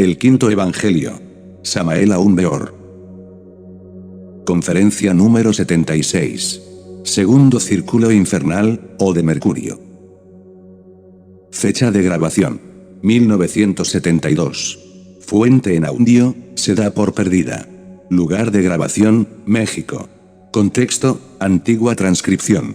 El quinto evangelio. Samael Aun Beor. Conferencia número 76. Segundo círculo infernal, o de Mercurio. Fecha de grabación: 1972. Fuente en audio: se da por perdida. Lugar de grabación: México. Contexto: antigua transcripción.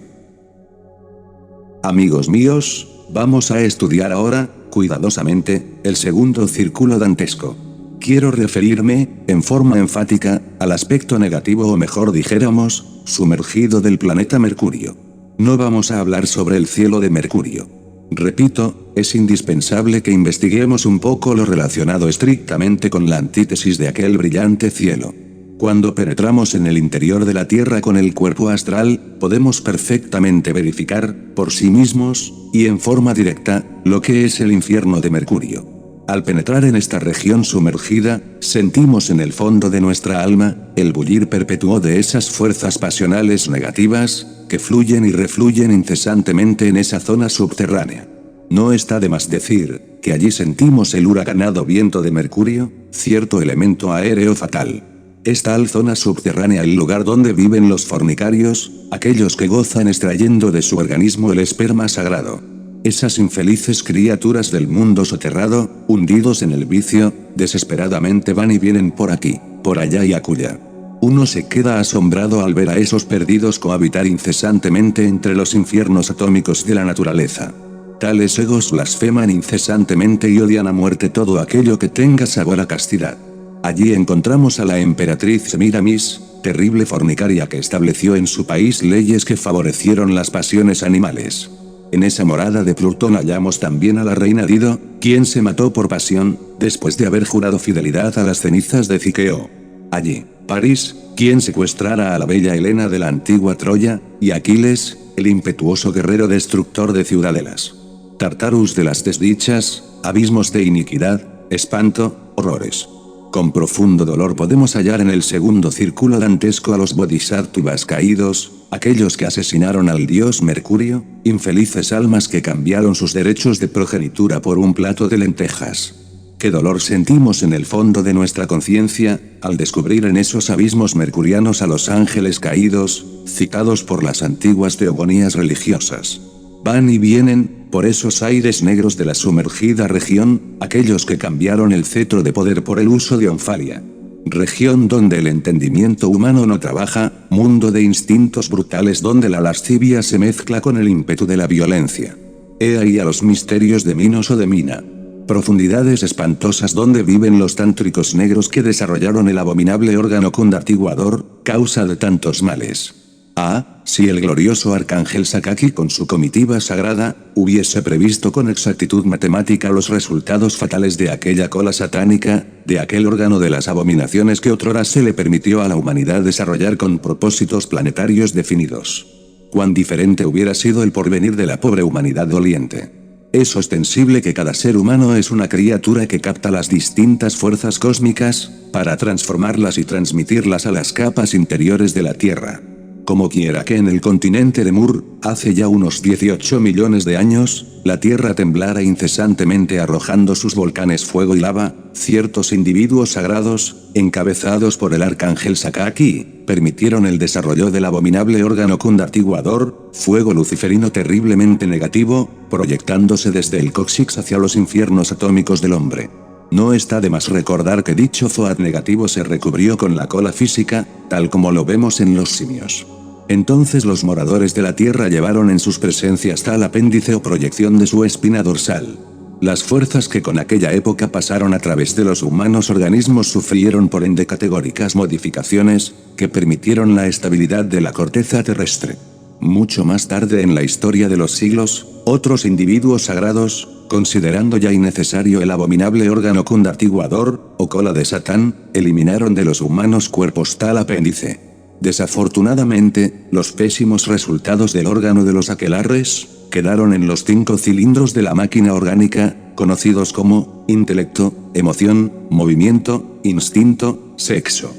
Amigos míos, vamos a estudiar ahora, cuidadosamente, el segundo círculo dantesco. Quiero referirme, en forma enfática, al aspecto negativo o mejor dijéramos, sumergido del planeta Mercurio. No vamos a hablar sobre el cielo de Mercurio. Repito, es indispensable que investiguemos un poco lo relacionado estrictamente con la antítesis de aquel brillante cielo. Cuando penetramos en el interior de la Tierra con el cuerpo astral, podemos perfectamente verificar, por sí mismos, y en forma directa, lo que es el infierno de Mercurio. Al penetrar en esta región sumergida, sentimos en el fondo de nuestra alma, el bullir perpetuo de esas fuerzas pasionales negativas, que fluyen y refluyen incesantemente en esa zona subterránea. No está de más decir, que allí sentimos el huracanado viento de Mercurio, cierto elemento aéreo fatal. Es tal zona subterránea el lugar donde viven los fornicarios, aquellos que gozan extrayendo de su organismo el esperma sagrado. Esas infelices criaturas del mundo soterrado, hundidos en el vicio, desesperadamente van y vienen por aquí, por allá y acullá. Uno se queda asombrado al ver a esos perdidos cohabitar incesantemente entre los infiernos atómicos de la naturaleza. Tales egos blasfeman incesantemente y odian a muerte todo aquello que tenga sabor a castidad. Allí encontramos a la emperatriz Semiramis, terrible fornicaria que estableció en su país leyes que favorecieron las pasiones animales. En esa morada de Plutón hallamos también a la reina Dido, quien se mató por pasión, después de haber jurado fidelidad a las cenizas de Ciqueo. Allí, París, quien secuestrara a la bella Helena de la antigua Troya, y Aquiles, el impetuoso guerrero destructor de ciudadelas. Tartarus de las desdichas, abismos de iniquidad, espanto, horrores. Con profundo dolor podemos hallar en el segundo círculo dantesco a los bodhisattvas caídos, aquellos que asesinaron al dios Mercurio, infelices almas que cambiaron sus derechos de progenitura por un plato de lentejas. Qué dolor sentimos en el fondo de nuestra conciencia, al descubrir en esos abismos mercurianos a los ángeles caídos, citados por las antiguas teogonías religiosas. Van y vienen, por esos aires negros de la sumergida región, aquellos que cambiaron el cetro de poder por el uso de Onfalia. Región donde el entendimiento humano no trabaja, mundo de instintos brutales donde la lascivia se mezcla con el ímpetu de la violencia. He ahí a los misterios de Minos o de Mina. Profundidades espantosas donde viven los tántricos negros que desarrollaron el abominable órgano condatiguador, causa de tantos males. Ah, si el glorioso arcángel Sakaki con su comitiva sagrada, hubiese previsto con exactitud matemática los resultados fatales de aquella cola satánica, de aquel órgano de las abominaciones que otrora se le permitió a la humanidad desarrollar con propósitos planetarios definidos. Cuán diferente hubiera sido el porvenir de la pobre humanidad doliente. Es ostensible que cada ser humano es una criatura que capta las distintas fuerzas cósmicas, para transformarlas y transmitirlas a las capas interiores de la Tierra. Como quiera que en el continente de Mur, hace ya unos 18 millones de años, la Tierra temblara incesantemente arrojando sus volcanes fuego y lava, ciertos individuos sagrados, encabezados por el arcángel Sakaki, permitieron el desarrollo del abominable órgano condatiguador, fuego luciferino terriblemente negativo, proyectándose desde el cóccix hacia los infiernos atómicos del hombre. No está de más recordar que dicho zoad negativo se recubrió con la cola física, tal como lo vemos en los simios. Entonces los moradores de la Tierra llevaron en sus presencias tal apéndice o proyección de su espina dorsal. Las fuerzas que con aquella época pasaron a través de los humanos organismos sufrieron por ende categóricas modificaciones, que permitieron la estabilidad de la corteza terrestre. Mucho más tarde en la historia de los siglos, otros individuos sagrados, considerando ya innecesario el abominable órgano condatiguador, o cola de Satán, eliminaron de los humanos cuerpos tal apéndice. Desafortunadamente, los pésimos resultados del órgano de los aquelarres, quedaron en los 5 cilindros de la máquina orgánica, conocidos como intelecto, emoción, movimiento, instinto, sexo.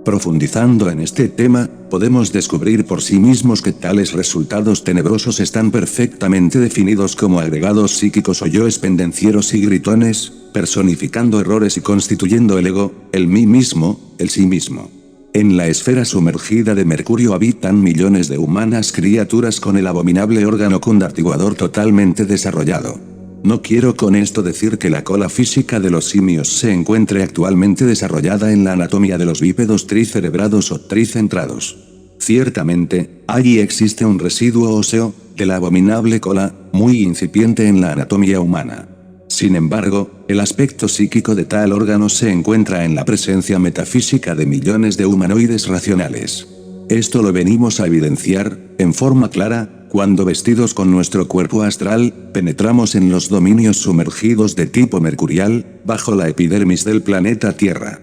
Profundizando en este tema, podemos descubrir por sí mismos que tales resultados tenebrosos están perfectamente definidos como agregados psíquicos o yoes pendencieros y gritones, personificando errores y constituyendo el ego, el mí mismo, el sí mismo. En la esfera sumergida de Mercurio habitan millones de humanas criaturas con el abominable órgano condartiguador totalmente desarrollado. No quiero con esto decir que la cola física de los simios se encuentre actualmente desarrollada en la anatomía de los bípedos tricerebrados o tricentrados. Ciertamente, allí existe un residuo óseo, de la abominable cola, muy incipiente en la anatomía humana. Sin embargo, el aspecto psíquico de tal órgano se encuentra en la presencia metafísica de millones de humanoides racionales. Esto lo venimos a evidenciar, en forma clara, cuando vestidos con nuestro cuerpo astral, penetramos en los dominios sumergidos de tipo mercurial, bajo la epidermis del planeta Tierra.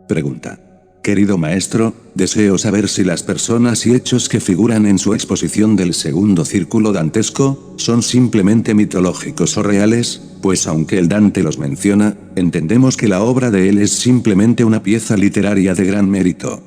Pregunta. Querido maestro, deseo saber si las personas y hechos que figuran en su exposición del segundo círculo dantesco, son simplemente mitológicos o reales, pues aunque el Dante los menciona, entendemos que la obra de él es simplemente una pieza literaria de gran mérito.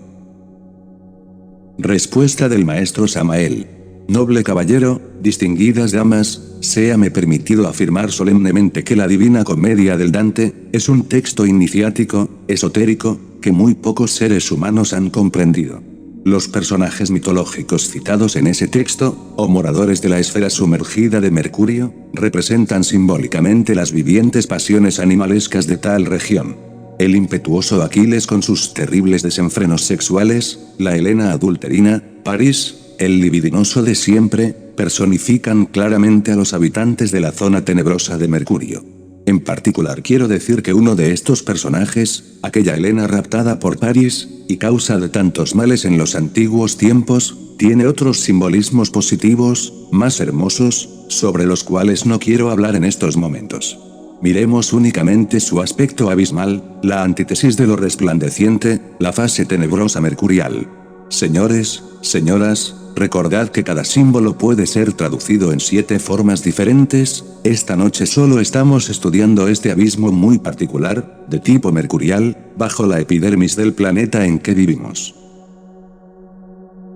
Respuesta del maestro Samael. Noble caballero, distinguidas damas, séame permitido afirmar solemnemente que la Divina Comedia del Dante, es un texto iniciático, esotérico, que muy pocos seres humanos han comprendido. Los personajes mitológicos citados en ese texto, o moradores de la esfera sumergida de Mercurio, representan simbólicamente las vivientes pasiones animalescas de tal región. El impetuoso Aquiles con sus terribles desenfrenos sexuales, la Helena adulterina, París, el libidinoso de siempre, personifican claramente a los habitantes de la zona tenebrosa de Mercurio. En particular quiero decir que uno de estos personajes, aquella Helena raptada por París, y causa de tantos males en los antiguos tiempos, tiene otros simbolismos positivos, más hermosos, sobre los cuales no quiero hablar en estos momentos. Miremos únicamente su aspecto abismal, la antítesis de lo resplandeciente, la fase tenebrosa mercurial. Señores, señoras, recordad que cada símbolo puede ser traducido en 7 formas diferentes. Esta noche solo estamos estudiando este abismo muy particular, de tipo mercurial, bajo la epidermis del planeta en que vivimos.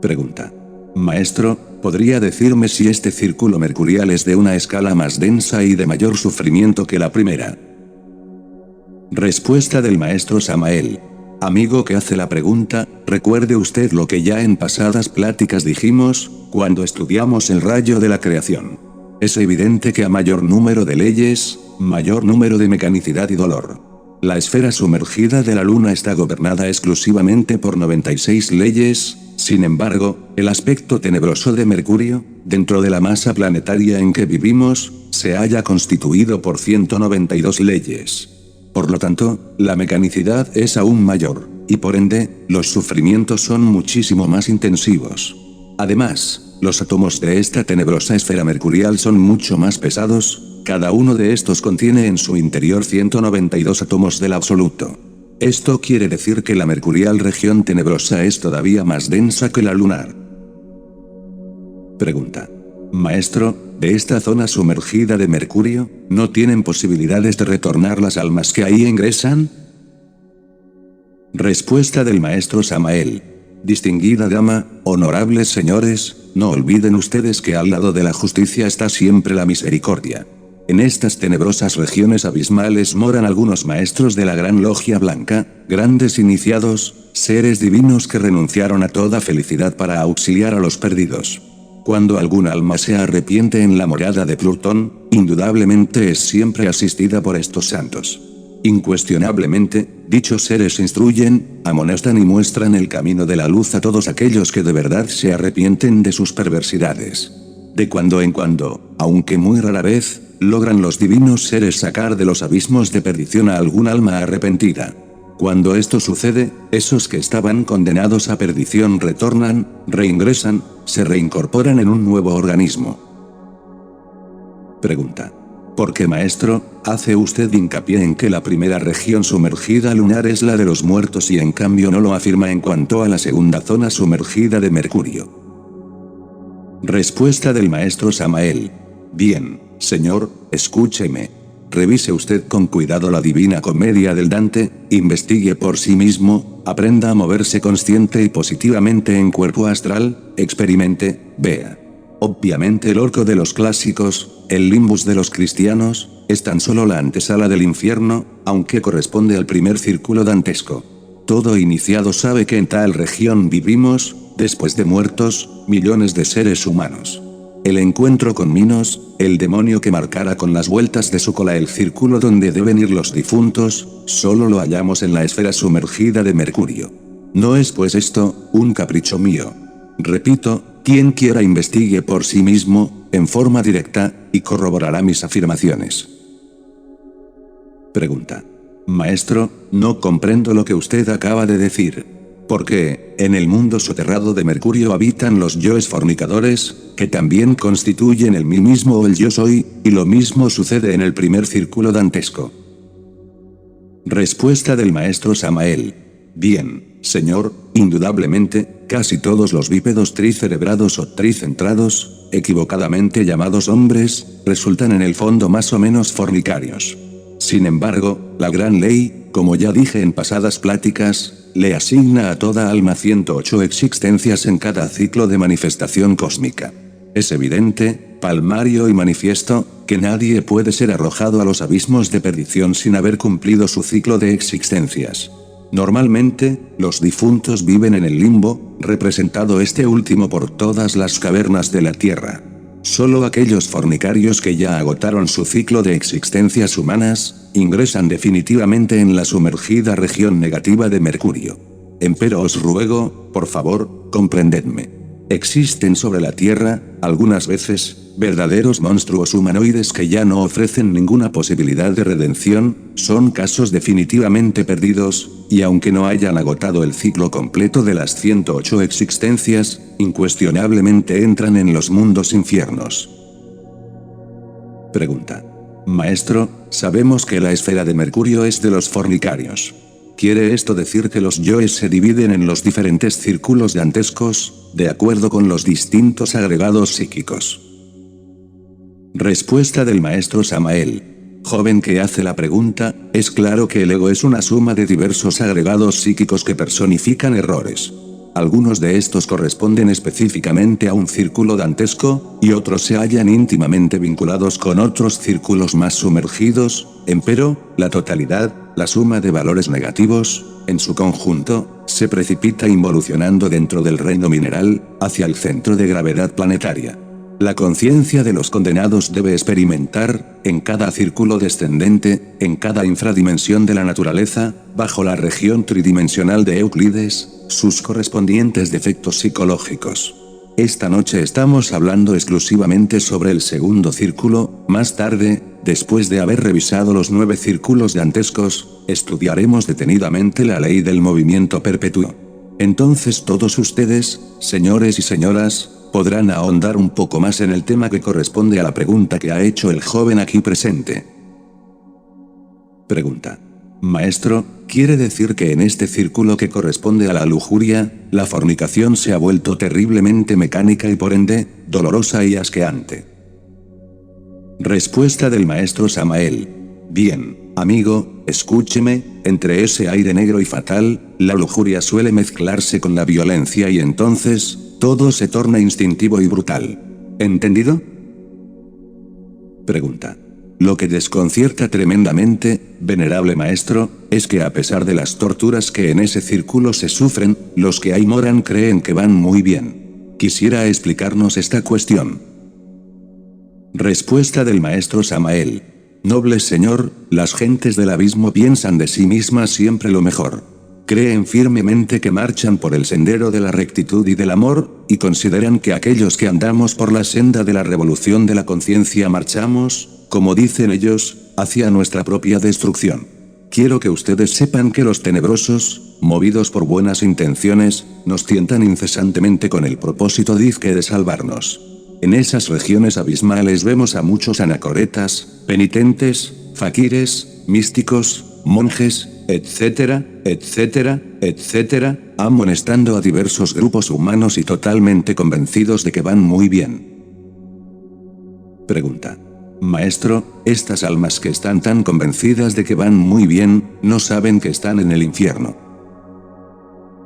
Pregunta. Maestro, ¿podría decirme si este círculo mercurial es de una escala más densa y de mayor sufrimiento que la primera? Respuesta del maestro Samael. Amigo que hace la pregunta, recuerde usted lo que ya en pasadas pláticas dijimos, cuando estudiamos el rayo de la creación. Es evidente que a mayor número de leyes, mayor número de mecanicidad y dolor. La esfera sumergida de la luna está gobernada exclusivamente por 96 leyes. Sin embargo, el aspecto tenebroso de Mercurio, dentro de la masa planetaria en que vivimos, se halla constituido por 192 leyes. Por lo tanto, la mecanicidad es aún mayor, y por ende, los sufrimientos son muchísimo más intensivos. Además, los átomos de esta tenebrosa esfera mercurial son mucho más pesados, cada uno de estos contiene en su interior 192 átomos del absoluto. Esto quiere decir que la mercurial región tenebrosa es todavía más densa que la lunar. Pregunta. Maestro, de esta zona sumergida de Mercurio, ¿no tienen posibilidades de retornar las almas que ahí ingresan? Respuesta del maestro Samael. Distinguida dama, honorables señores, no olviden ustedes que al lado de la justicia está siempre la misericordia. En estas tenebrosas regiones abismales moran algunos maestros de la Gran Logia Blanca, grandes iniciados, seres divinos que renunciaron a toda felicidad para auxiliar a los perdidos. Cuando algún alma se arrepiente en la morada de Plutón, indudablemente es siempre asistida por estos santos. Incuestionablemente, dichos seres instruyen, amonestan y muestran el camino de la luz a todos aquellos que de verdad se arrepienten de sus perversidades. De cuando en cuando, aunque muy rara vez, logran los divinos seres sacar de los abismos de perdición a algún alma arrepentida. Cuando esto sucede, esos que estaban condenados a perdición retornan, reingresan, se reincorporan en un nuevo organismo. Pregunta. ¿Por qué, maestro, hace usted hincapié en que la primera región sumergida lunar es la de los muertos y en cambio no lo afirma en cuanto a la segunda zona sumergida de Mercurio? Respuesta del maestro Samael. Bien, señor, escúcheme. revise usted con cuidado la Divina Comedia del Dante, investigue por sí mismo, aprenda a moverse consciente y positivamente en cuerpo astral, experimente, vea. Obviamente el orco de los clásicos, el limbus de los cristianos, es tan solo la antesala del infierno, aunque corresponde al primer círculo dantesco. Todo iniciado sabe que en tal región vivimos, después de muertos, millones de seres humanos. El encuentro con Minos, el demonio que marcara con las vueltas de su cola el círculo donde deben ir los difuntos, solo lo hallamos en la esfera sumergida de Mercurio. No es pues esto, un capricho mío. Repito, quien quiera investigue por sí mismo, en forma directa, y corroborará mis afirmaciones. Pregunta. Maestro, no comprendo lo que usted acaba de decir. Porque, en el mundo soterrado de Mercurio habitan los yoes fornicadores, que también constituyen el mí mismo o el yo soy, y lo mismo sucede en el primer círculo dantesco. Respuesta del maestro Samael. Bien, señor, indudablemente, casi todos los bípedos tricerebrados o tricentrados, equivocadamente llamados hombres, resultan en el fondo más o menos fornicarios. Sin embargo, la gran ley, como ya dije en pasadas pláticas, le asigna a toda alma 108 existencias en cada ciclo de manifestación cósmica. Es evidente, palmario y manifiesto, que nadie puede ser arrojado a los abismos de perdición sin haber cumplido su ciclo de existencias. Normalmente, los difuntos viven en el limbo, representado este último por todas las cavernas de la tierra. Solo aquellos fornicarios que ya agotaron su ciclo de existencias humanas, ingresan definitivamente en la sumergida región negativa de Mercurio. Empero os ruego, por favor, comprendedme. Existen sobre la Tierra, algunas veces, verdaderos monstruos humanoides que ya no ofrecen ninguna posibilidad de redención, son casos definitivamente perdidos, y aunque no hayan agotado el ciclo completo de las 108 existencias, incuestionablemente entran en los mundos infiernos. Pregunta. Maestro, sabemos que la esfera de Mercurio es de los fornicarios. ¿Quiere esto decir que los yoes se dividen en los diferentes círculos dantescos, de acuerdo con los distintos agregados psíquicos? Respuesta del maestro Samael. Joven que hace la pregunta, es claro que el ego es una suma de diversos agregados psíquicos que personifican errores. Algunos de estos corresponden específicamente a un círculo dantesco, y otros se hallan íntimamente vinculados con otros círculos más sumergidos, empero, la totalidad, la suma de valores negativos, en su conjunto, se precipita involucionando dentro del reino mineral, hacia el centro de gravedad planetaria. La conciencia de los condenados debe experimentar, en cada círculo descendente, en cada infradimensión de la naturaleza, bajo la región tridimensional de Euclides, sus correspondientes defectos psicológicos. Esta noche estamos hablando exclusivamente sobre el segundo círculo, más tarde, después de haber revisado los 9 círculos dantescos, estudiaremos detenidamente la ley del movimiento perpetuo. Entonces todos ustedes, señores y señoras, podrán ahondar un poco más en el tema que corresponde a la pregunta que ha hecho el joven aquí presente. Pregunta. Maestro, ¿quiere decir que en este círculo que corresponde a la lujuria, la fornicación se ha vuelto terriblemente mecánica y por ende, dolorosa y asqueante? Respuesta del maestro Samael. Bien, amigo, escúcheme, entre ese aire negro y fatal, la lujuria suele mezclarse con la violencia y entonces, todo se torna instintivo y brutal. ¿Entendido? Pregunta. Lo que desconcierta tremendamente, venerable maestro, es que a pesar de las torturas que en ese círculo se sufren, los que ahí moran creen que van muy bien. Quisiera explicarnos esta cuestión. Respuesta del maestro Samael. Noble señor, las gentes del abismo piensan de sí mismas siempre lo mejor. Creen firmemente que marchan por el sendero de la rectitud y del amor, y consideran que aquellos que andamos por la senda de la revolución de la conciencia marchamos, como dicen ellos, hacia nuestra propia destrucción. Quiero que ustedes sepan que los tenebrosos, movidos por buenas intenciones, nos tientan incesantemente con el propósito dizque de salvarnos. En esas regiones abismales vemos a muchos anacoretas, penitentes, faquires, místicos, monjes, etcétera, etcétera, etcétera, amonestando a diversos grupos humanos y totalmente convencidos de que van muy bien. Pregunta. Maestro, estas almas que están tan convencidas de que van muy bien, no saben que están en el infierno.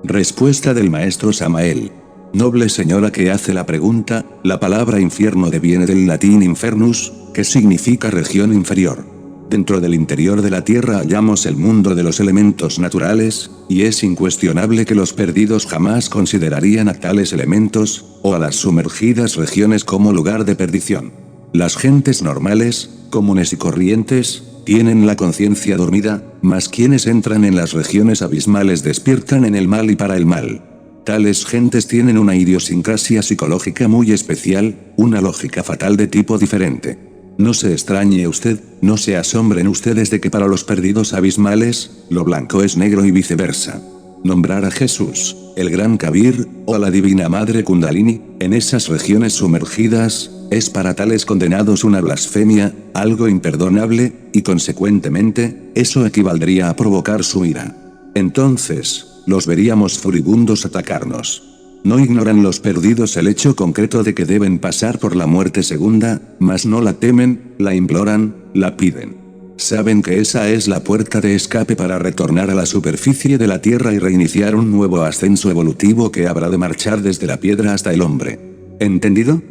Respuesta del maestro Samael. Noble señora que hace la pregunta, la palabra infierno deviene del latín infernus, que significa región inferior. Dentro del interior de la tierra hallamos el mundo de los elementos naturales, y es incuestionable que los perdidos jamás considerarían a tales elementos, o a las sumergidas regiones como lugar de perdición. Las gentes normales, comunes y corrientes, tienen la conciencia dormida, mas quienes entran en las regiones abismales despiertan en el mal y para el mal. Tales gentes tienen una idiosincrasia psicológica muy especial, una lógica fatal de tipo diferente. No se extrañe usted, no se asombren ustedes de que para los perdidos abismales, lo blanco es negro y viceversa. Nombrar a Jesús, el gran Kabir, o a la Divina Madre Kundalini, en esas regiones sumergidas, es para tales condenados una blasfemia, algo imperdonable, y consecuentemente, eso equivaldría a provocar su ira. Entonces, los veríamos furibundos atacarnos. No ignoran los perdidos el hecho concreto de que deben pasar por la muerte segunda, mas no la temen, la imploran, la piden. Saben que esa es la puerta de escape para retornar a la superficie de la Tierra y reiniciar un nuevo ascenso evolutivo que habrá de marchar desde la piedra hasta el hombre. ¿Entendido?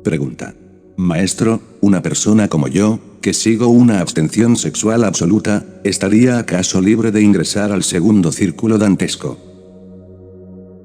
Pregunta. Maestro, una persona como yo, que sigo una abstención sexual absoluta, ¿estaría acaso libre de ingresar al segundo círculo dantesco?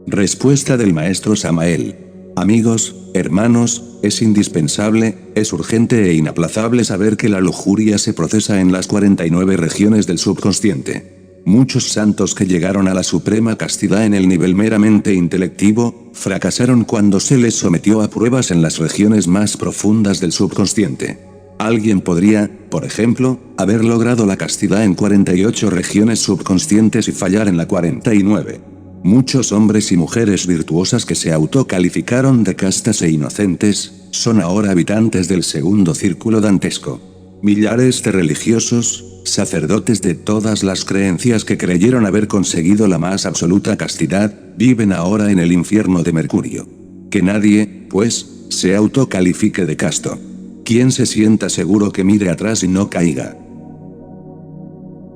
Respuesta del maestro Samael. Amigos, hermanos, es indispensable, es urgente e inaplazable saber que la lujuria se procesa en las 49 regiones del subconsciente. Muchos santos que llegaron a la suprema castidad en el nivel meramente intelectivo, fracasaron cuando se les sometió a pruebas en las regiones más profundas del subconsciente. Alguien podría, por ejemplo, haber logrado la castidad en 48 regiones subconscientes y fallar en la 49. Muchos hombres y mujeres virtuosas que se autocalificaron de castas e inocentes, son ahora habitantes del segundo círculo dantesco. Millares de religiosos, sacerdotes de todas las creencias que creyeron haber conseguido la más absoluta castidad, viven ahora en el infierno de Mercurio. Que nadie, pues, se autocalifique de casto. Quien se sienta seguro que mire atrás y no caiga.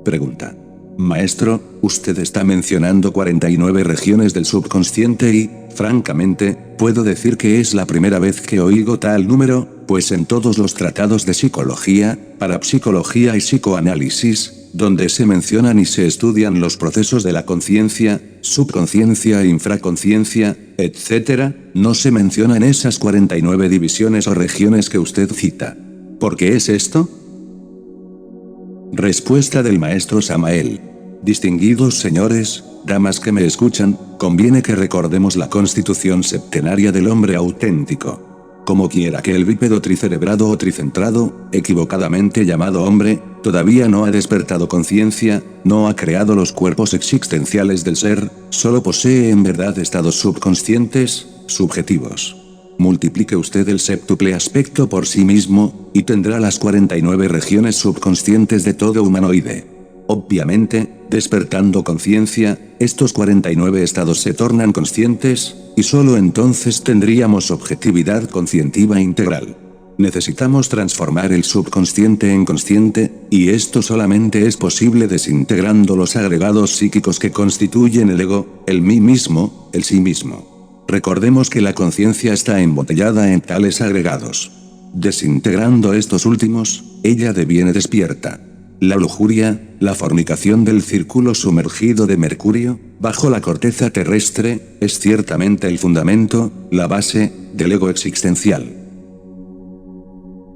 Pregunta. Maestro, usted está mencionando 49 regiones del subconsciente y, francamente, puedo decir que es la primera vez que oigo tal número, pues en todos los tratados de psicología, parapsicología y psicoanálisis, donde se mencionan y se estudian los procesos de la conciencia, subconsciencia e infraconsciencia, etc., no se mencionan esas 49 divisiones o regiones que usted cita. ¿Por qué es esto? Respuesta del maestro Samael. Distinguidos señores, damas que me escuchan, conviene que recordemos la constitución septenaria del hombre auténtico. Como quiera que el bípedo tricerebrado o tricentrado, equivocadamente llamado hombre, todavía no ha despertado conciencia, no ha creado los cuerpos existenciales del ser, solo posee en verdad estados subconscientes, subjetivos. Multiplique usted el séptuple aspecto por sí mismo, y tendrá las 49 regiones subconscientes de todo humanoide. Obviamente, despertando conciencia, estos 49 estados se tornan conscientes, y solo entonces tendríamos objetividad conscientiva integral. Necesitamos transformar el subconsciente en consciente, y esto solamente es posible desintegrando los agregados psíquicos que constituyen el ego, el mí mismo, el sí mismo. Recordemos que la conciencia está embotellada en tales agregados. Desintegrando estos últimos, ella deviene despierta. La lujuria, la fornicación del círculo sumergido de Mercurio, bajo la corteza terrestre, es ciertamente el fundamento, la base, del ego existencial.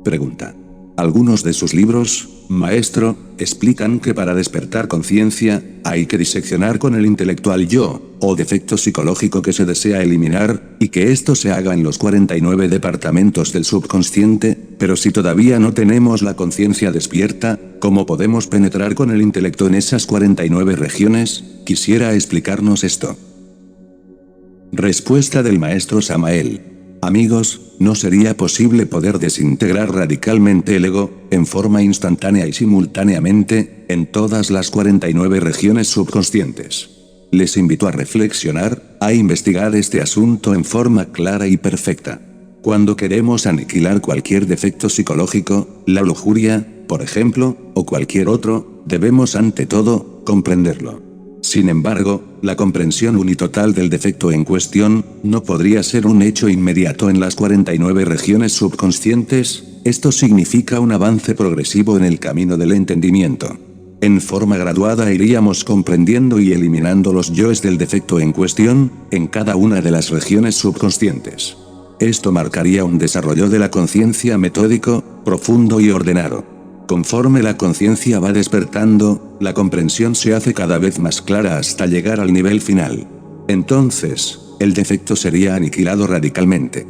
Pregunta. Algunos de sus libros, maestro, explican que para despertar conciencia, hay que diseccionar con el intelectual yo, o defecto psicológico que se desea eliminar, y que esto se haga en los 49 departamentos del subconsciente, pero si todavía no tenemos la conciencia despierta, ¿cómo podemos penetrar con el intelecto en esas 49 regiones? Quisiera explicarnos esto. Respuesta del maestro Samael. Amigos, no sería posible poder desintegrar radicalmente el ego, en forma instantánea y simultáneamente, en todas las 49 regiones subconscientes. Les invito a reflexionar, a investigar este asunto en forma clara y perfecta. Cuando queremos aniquilar cualquier defecto psicológico, la lujuria, por ejemplo, o cualquier otro, debemos ante todo, comprenderlo. Sin embargo, la comprensión unitotal del defecto en cuestión, no podría ser un hecho inmediato en las 49 regiones subconscientes, esto significa un avance progresivo en el camino del entendimiento. En forma graduada iríamos comprendiendo y eliminando los yoes del defecto en cuestión, en cada una de las regiones subconscientes. Esto marcaría un desarrollo de la conciencia metódico, profundo y ordenado. Conforme la conciencia va despertando, la comprensión se hace cada vez más clara hasta llegar al nivel final. Entonces, el defecto sería aniquilado radicalmente.